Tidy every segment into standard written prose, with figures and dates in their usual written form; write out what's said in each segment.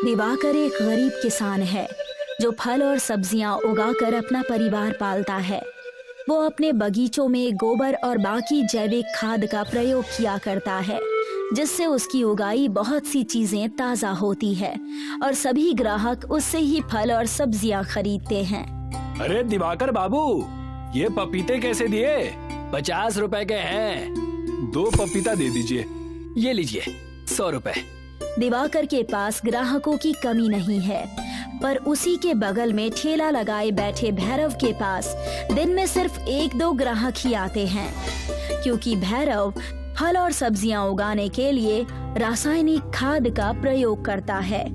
दिवाकर एक गरीब किसान है जो फल और सब्जियां उगाकर अपना परिवार पालता है। वो अपने बगीचों में गोबर और बाकी जैविक खाद का प्रयोग किया करता है, जिससे उसकी उगाई बहुत सी चीजें ताजा होती है और सभी ग्राहक उससे ही फल और सब्जियां खरीदते हैं। अरे दिवाकर बाबू, ये पपीते कैसे दिए? 50 रुपए के हैं। 2 पपीता दे दीजिए। ये लीजिए 100 रुपए। दिवाकर के पास ग्राहकों की कमी नहीं है, पर उसी के बगल में ठेला लगाए बैठे भैरव के पास दिन में सिर्फ 1-2 ग्राहक ही आते हैं, क्योंकि भैरव फल और सब्जियां उगाने के लिए रासायनिक खाद का प्रयोग करता है,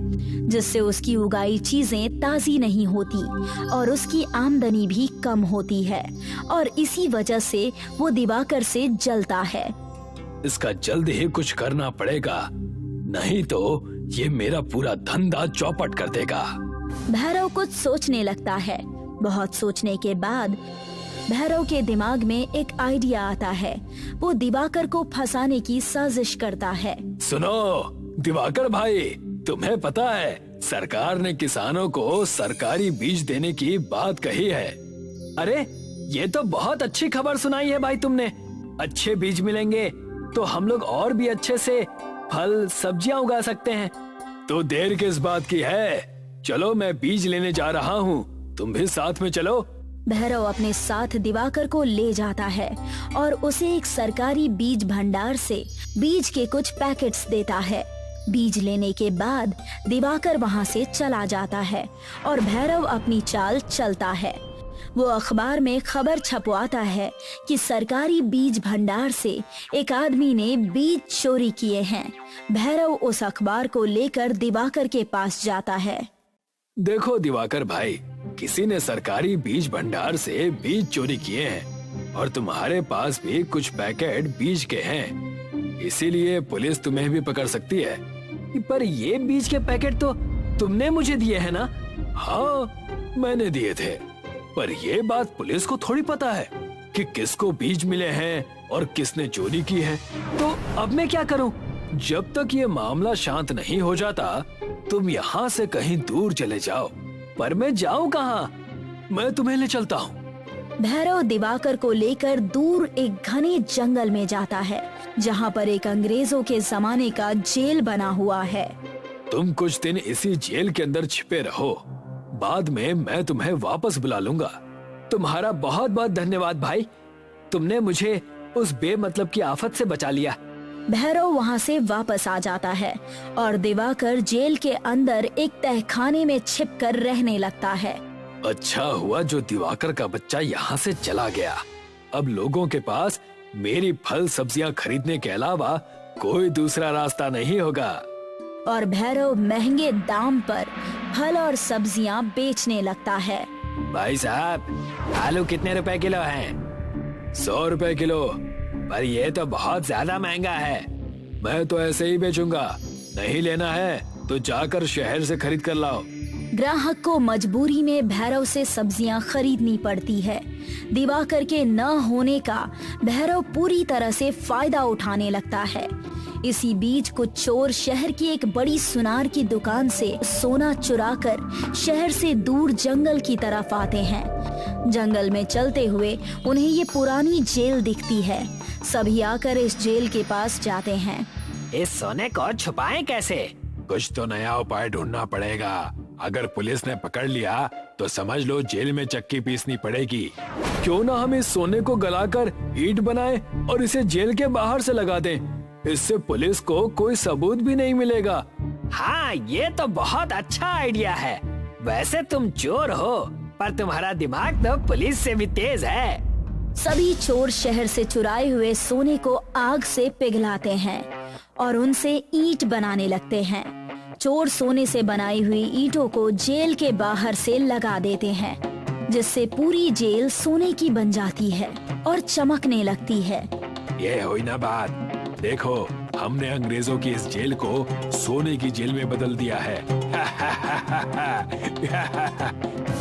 जिससे उसकी उगाई चीजें ताजी नहीं होती और उसकी आमदनी भी कम होती है और इसी वजह से वो दिवाकर से जलता है। इसका जल्द ही कुछ करना पड़ेगा, नहीं तो ये मेरा पूरा धंधा चौपट कर देगा। भैरव कुछ सोचने लगता है। बहुत सोचने के बाद भैरव के दिमाग में एक आइडिया आता है। वो दिवाकर को फंसाने की साजिश करता है। सुनो दिवाकर भाई, तुम्हें पता है सरकार ने किसानों को सरकारी बीज देने की बात कही है। अरे ये तो बहुत अच्छी खबर सुनाई है भाई तुमने। अच्छे बीज मिलेंगे तो हम लोग और भी अच्छे से फल सब्जियां उगा सकते हैं। तो देर किस बात की है? चलो मैं बीज लेने जा रहा हूँ, तुम भी साथ में चलो। भैरव अपने साथ दिवाकर को ले जाता है और उसे एक सरकारी बीज भंडार से बीज के कुछ पैकेट्स देता है। बीज लेने के बाद दिवाकर वहाँ से चला जाता है और भैरव अपनी चाल चलता है। वो अखबार में खबर छपवाता है कि सरकारी बीज भंडार से एक आदमी ने बीज चोरी किए हैं। भैरव उस अखबार को लेकर दिवाकर के पास जाता है। देखो दिवाकर भाई, किसी ने सरकारी बीज भंडार से बीज चोरी किए हैं और तुम्हारे पास भी कुछ पैकेट बीज के हैं, इसीलिए पुलिस तुम्हें भी पकड़ सकती है। पर ये बीज के पैकेट तो तुमने मुझे दिए हैं ना? हाँ मैंने दिए थे, पर ये बात पुलिस को थोड़ी पता है कि किसको बीज मिले हैं और किसने चोरी की है। तो अब मैं क्या करूं? जब तक ये मामला शांत नहीं हो जाता तुम यहाँ से कहीं दूर चले जाओ। पर मैं जाऊं कहाँ? मैं तुम्हें ले चलता हूँ। भैरव दिवाकर को लेकर दूर एक घने जंगल में जाता है, जहाँ पर एक अंग्रेजों के जमाने का जेल बना हुआ है। तुम कुछ दिन इसी जेल के अंदर छिपे रहो, बाद में मैं तुम्हें वापस बुला लूंगा। तुम्हारा बहुत बहुत धन्यवाद भाई, तुमने मुझे उस बेमतलब की आफत से बचा लिया। भैरव वहाँ से वापस आ जाता है और दिवाकर जेल के अंदर एक तहखाने में छिपकर रहने लगता है। अच्छा हुआ जो दिवाकर का बच्चा यहाँ से चला गया। अब लोगों के पास मेरी फल सब्जियाँ खरीदने के अलावा कोई दूसरा रास्ता नहीं होगा। और भैरव महंगे दाम पर फल और सब्जियाँ बेचने लगता है। भाई साहब, आलू कितने रुपए किलो हैं? 100 रुपए किलो। पर ये तो बहुत ज्यादा महंगा है। मैं तो ऐसे ही बेचूंगा, नहीं लेना है तो जाकर शहर से खरीद कर लाओ। ग्राहक को मजबूरी में भैरव से सब्जियां खरीदनी पड़ती है। दिवाकर के न होने का भैरव पूरी तरह से फायदा उठाने लगता है। इसी बीच कुछ चोर शहर की एक बड़ी सुनार की दुकान से सोना चुराकर शहर से दूर जंगल की तरफ आते हैं। जंगल में चलते हुए उन्हें ये पुरानी जेल दिखती है। सभी आकर इस जेल के पास जाते हैं। इस सोने को छुपाएं कैसे? कुछ तो नया उपाय ढूंढना पड़ेगा। अगर पुलिस ने पकड़ लिया तो समझ लो जेल में चक्की पीसनी पड़ेगी। क्यों ना हम इस सोने को गलाकर ईंट बनाएं और इसे जेल के बाहर से लगा दें। इससे पुलिस को कोई सबूत भी नहीं मिलेगा। हाँ, ये तो बहुत अच्छा आइडिया है। वैसे तुम चोर हो, पर तुम्हारा दिमाग तो पुलिस से भी तेज है। सभी चोर शहर से चुराए हुए सोने को आग से पिघलाते हैं और उनसे ईंट बनाने लगते हैं। चोर सोने से बनाई हुई ईंटों को जेल के बाहर से लगा देते हैं, जिससे पूरी जेल सोने की बन जाती है और चमकने लगती है। ये हुई ना बात। देखो, हमने अंग्रेजों की इस जेल को सोने की जेल में बदल दिया है।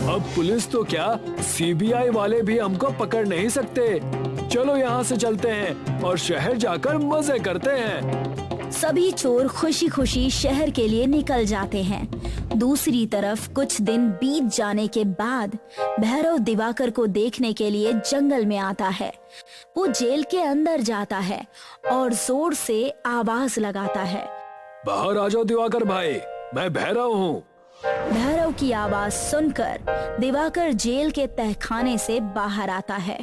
अब पुलिस तो क्या, सीबीआई वाले भी हमको पकड़ नहीं सकते। चलो यहाँ से चलते हैं और शहर जाकर मजे करते हैं। सभी चोर खुशी खुशी शहर के लिए निकल जाते हैं। दूसरी तरफ कुछ दिन बीत जाने के बाद भैरव दिवाकर को देखने के लिए जंगल में आता है। वो जेल के अंदर जाता है और जोर से आवाज लगाता है, बाहर आ जाओ दिवाकर भाई, मैं भैरव हूँ। भैरव की आवाज सुनकर दिवाकर जेल के तहखाने से बाहर आता है।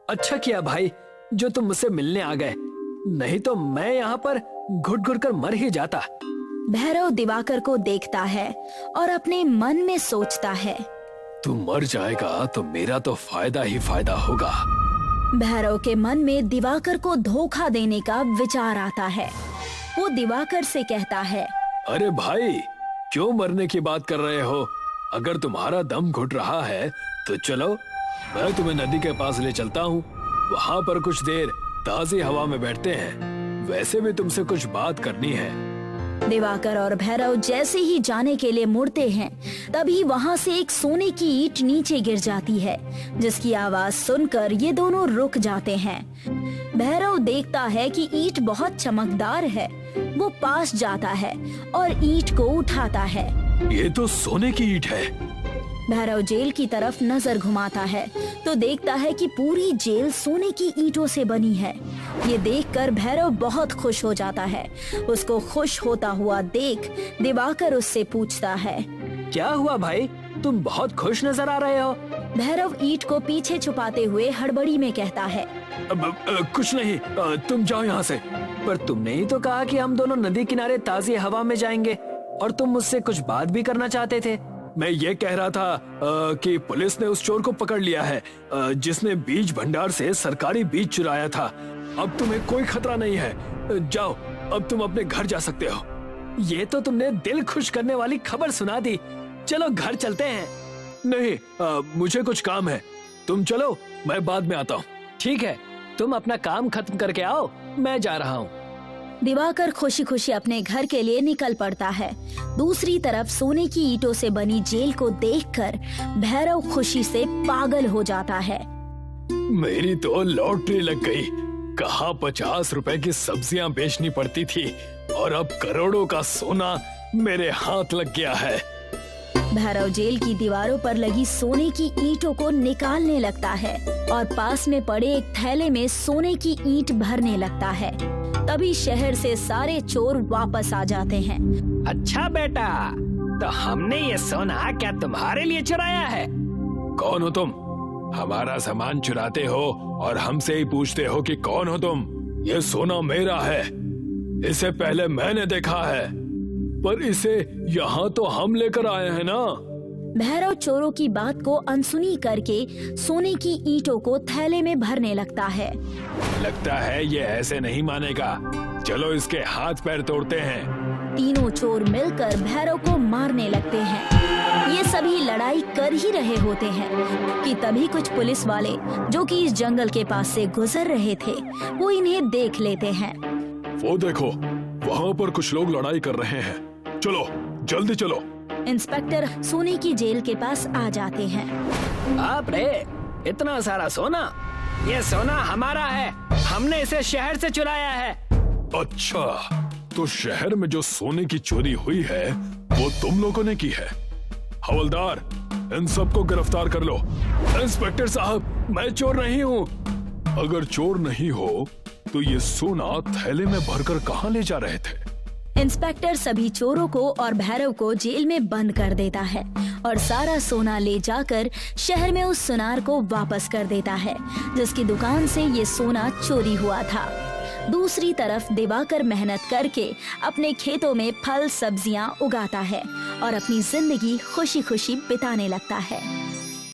अच्छा किया भाई जो तुम मुझसे मिलने आ गए, नहीं तो मैं यहाँ पर घुट घुट कर मर ही जाता। भैरव दिवाकर को देखता है और अपने मन में सोचता है, तू मर जाएगा तो मेरा तो फायदा ही फायदा होगा। भैरव के मन में दिवाकर को धोखा देने का विचार आता है। वो दिवाकर से कहता है, अरे भाई क्यों मरने की बात कर रहे हो? अगर तुम्हारा दम घुट रहा है तो चलो मैं तुम्हें नदी के पास ले चलता हूँ, वहाँ पर कुछ देर ताजी हवा में बैठते हैं। वैसे भी तुमसे कुछ बात करनी है। दिवाकर और भैरव जैसे ही जाने के लिए मुड़ते हैं तभी वहाँ से एक सोने की ईंट नीचे गिर जाती है, जिसकी आवाज सुनकर ये दोनों रुक जाते हैं। भैरव देखता है कि ईंट बहुत चमकदार है। वो पास जाता है और ईंट को उठाता है। ये तो सोने की ईंट है। भैरव जेल की तरफ नजर घुमाता है तो देखता है कि पूरी जेल सोने की ईंटों से बनी है। ये देखकर भैरव बहुत खुश हो जाता है। उसको खुश होता हुआ देख दिवाकर उससे पूछता है, क्या हुआ भाई, तुम बहुत खुश नजर आ रहे हो? भैरव ईंट को पीछे छुपाते हुए हड़बड़ी में कहता है, कुछ नहीं, तुम जाओ यहाँ से। पर तुमने ही तो कहा कि हम दोनों नदी किनारे ताजी हवा में जाएंगे और तुम मुझसे कुछ बात भी करना चाहते थे। मैं ये कह रहा था कि पुलिस ने उस चोर को पकड़ लिया है जिसने बीज भंडार से सरकारी बीज चुराया था। अब तुम्हें कोई खतरा नहीं है, जाओ अब तुम अपने घर जा सकते हो। ये तो तुमने दिल खुश करने वाली खबर सुना दी, चलो घर चलते हैं। नहीं, मुझे कुछ काम है, तुम चलो मैं बाद में आता हूँ। ठीक है, तुम अपना काम खत्म करके आओ, मैं जा रहा हूँ। दिवाकर खुशी खुशी अपने घर के लिए निकल पड़ता है। दूसरी तरफ सोने की ईंटों से बनी जेल को देखकर भैरव खुशी से पागल हो जाता है। मेरी तो लॉटरी लग गई। कहाँ 50 रुपए की सब्जियां बेचनी पड़ती थी और अब करोड़ों का सोना मेरे हाथ लग गया है। भैरव जेल की दीवारों पर लगी सोने की ईंटों को निकालने लगता है और पास में पड़े एक थैले में सोने की ईंट भरने लगता है। तभी शहर से सारे चोर वापस आ जाते हैं। अच्छा बेटा, तो हमने ये सोना क्या तुम्हारे लिए चुराया है? कौन हो तुम? हमारा सामान चुराते हो और हमसे ही पूछते हो कि कौन हो तुम? ये सोना मेरा है, इसे पहले मैंने देखा है, पर इसे यहाँ तो हम लेकर आए हैं ना। भैरव चोरों की बात को अनसुनी करके सोने की ईंटों को थैले में भरने लगता है। लगता है ये ऐसे नहीं मानेगा, चलो इसके हाथ पैर तोड़ते हैं। तीनों चोर मिलकर भैरव को मारने लगते हैं। ये सभी लड़ाई कर ही रहे होते हैं कि तभी कुछ पुलिस वाले जो कि इस जंगल के पास से गुजर रहे थे वो इन्हें देख लेते हैं। वो देखो, वहाँ पर कुछ लोग लड़ाई कर रहे हैं, चलो जल्दी चलो। इंस्पेक्टर सोने की जेल के पास आ जाते हैं। बाप रे, इतना सारा सोना! ये सोना हमारा है, हमने इसे शहर से चुराया है। अच्छा, तो शहर में जो सोने की चोरी हुई है वो तुम लोगों ने की है। हवलदार, इन सबको गिरफ्तार कर लो। इंस्पेक्टर साहब, मैं चोर नहीं हूँ। अगर चोर नहीं हो तो ये सोना थैले में भरकर कहाँ ले जा रहे थे? इंस्पेक्टर सभी चोरों को और भैरव को जेल में बंद कर देता है और सारा सोना ले जाकर शहर में उस सुनार को वापस कर देता है जिसकी दुकान से ये सोना चोरी हुआ था। दूसरी तरफ दिवाकर मेहनत करके अपने खेतों में फल सब्जियां उगाता है और अपनी जिंदगी खुशी खुशी बिताने लगता है।